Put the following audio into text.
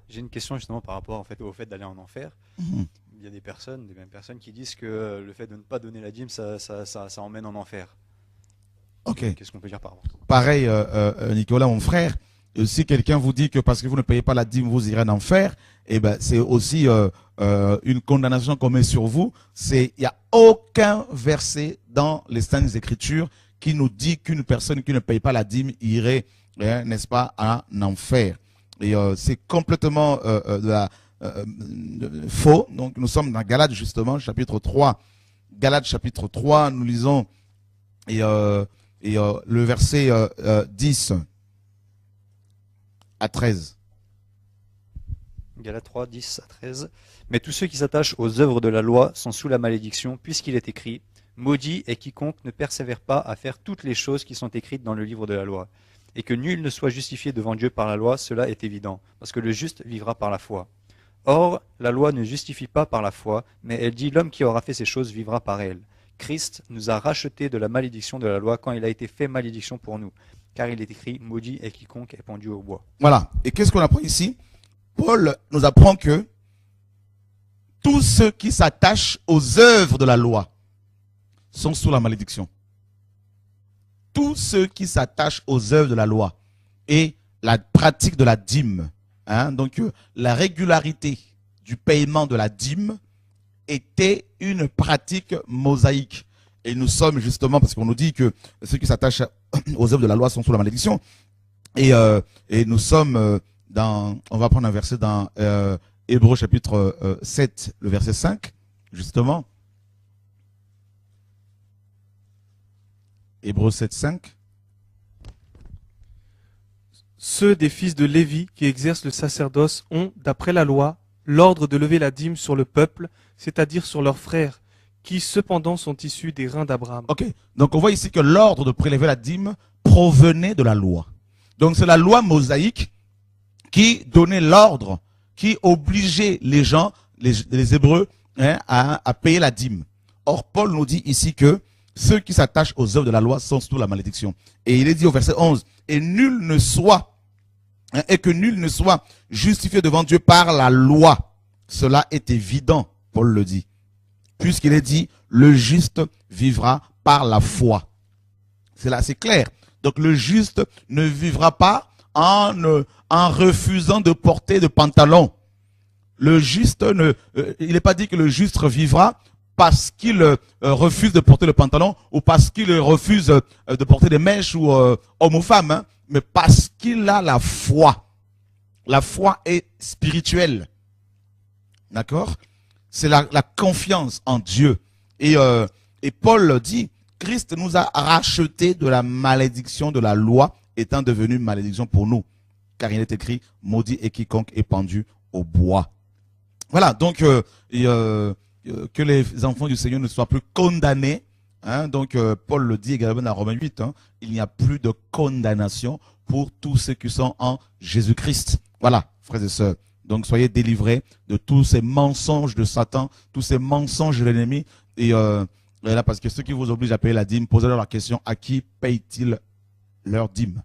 J'ai une question justement par rapport en fait, au fait d'aller en enfer. Mhm. Il y a des mêmes personnes qui disent que le fait de ne pas donner la dîme, ça emmène en enfer. Ok. Qu'est-ce qu'on peut dire par rapport? Pareil, Nicolas, mon frère, si quelqu'un vous dit que parce que vous ne payez pas la dîme, vous irez en enfer, eh ben, c'est aussi une condamnation qu'on met sur vous. Il n'y a aucun verset dans les Saintes Écritures qui nous dit qu'une personne qui ne paye pas la dîme irait, n'est-ce pas, en enfer. Et c'est complètement faux. Donc nous sommes dans Galates justement, chapitre 3. Galates chapitre 3, nous lisons et le verset 10 à 13. Galates 3, 10 à 13. Mais tous ceux qui s'attachent aux œuvres de la loi sont sous la malédiction, puisqu'il est écrit: Maudit est quiconque ne persévère pas à faire toutes les choses qui sont écrites dans le livre de la loi. Et que nul ne soit justifié devant Dieu par la loi, cela est évident, parce que le juste vivra par la foi. Or, la loi ne justifie pas par la foi, mais elle dit: l'homme qui aura fait ces choses vivra par elles. Christ nous a rachetés de la malédiction de la loi quand il a été fait malédiction pour nous. Car il est écrit: Maudit est quiconque est pendu au bois. Voilà. Et qu'est-ce qu'on apprend ici? Paul nous apprend que tous ceux qui s'attachent aux œuvres de la loi sont sous la malédiction. Tous ceux qui s'attachent aux œuvres de la loi et la pratique de la dîme, donc la régularité du paiement de la dîme était une pratique mosaïque. Et nous sommes justement, parce qu'on nous dit que ceux qui s'attachent aux œuvres de la loi sont sous la malédiction. Et nous sommes on va prendre un verset dans Hébreux chapitre 7, le verset 5, justement. Hébreux 7, 5. Ceux des fils de Lévi qui exercent le sacerdoce ont, d'après la loi, l'ordre de lever la dîme sur le peuple, c'est-à-dire sur leurs frères, qui cependant sont issus des reins d'Abraham. Ok, donc on voit ici que l'ordre de prélever la dîme provenait de la loi. Donc c'est la loi mosaïque qui donnait l'ordre, qui obligeait les gens, les Hébreux, à payer la dîme. Or, Paul nous dit ici que ceux qui s'attachent aux œuvres de la loi sont sous la malédiction. Et il est dit au verset 11, et que nul ne soit justifié devant Dieu par la loi. Cela est évident, Paul le dit. Puisqu'il est dit, le juste vivra par la foi. C'est là, c'est clair. Donc le juste ne vivra pas en refusant de porter de pantalon. Le juste il n'est pas dit que le juste vivra parce qu'il refuse de porter le pantalon ou parce qu'il refuse de porter des mèches ou homme ou femme, mais parce qu'il a la foi. La foi est spirituelle. D'accord? C'est la confiance en Dieu. Et Paul dit, Christ nous a rachetés de la malédiction de la loi, étant devenu une malédiction pour nous. Car il est écrit, maudit est quiconque est pendu au bois. Voilà, donc que les enfants du Seigneur ne soient plus condamnés. Donc Paul le dit également dans Romains 8, il n'y a plus de condamnation pour tous ceux qui sont en Jésus-Christ. Voilà, frères et sœurs. Donc soyez délivrés de tous ces mensonges de Satan, tous ces mensonges de l'ennemi. Et là, parce que ceux qui vous obligent à payer la dîme, posez-leur la question, à qui paye-t-il leur dîme?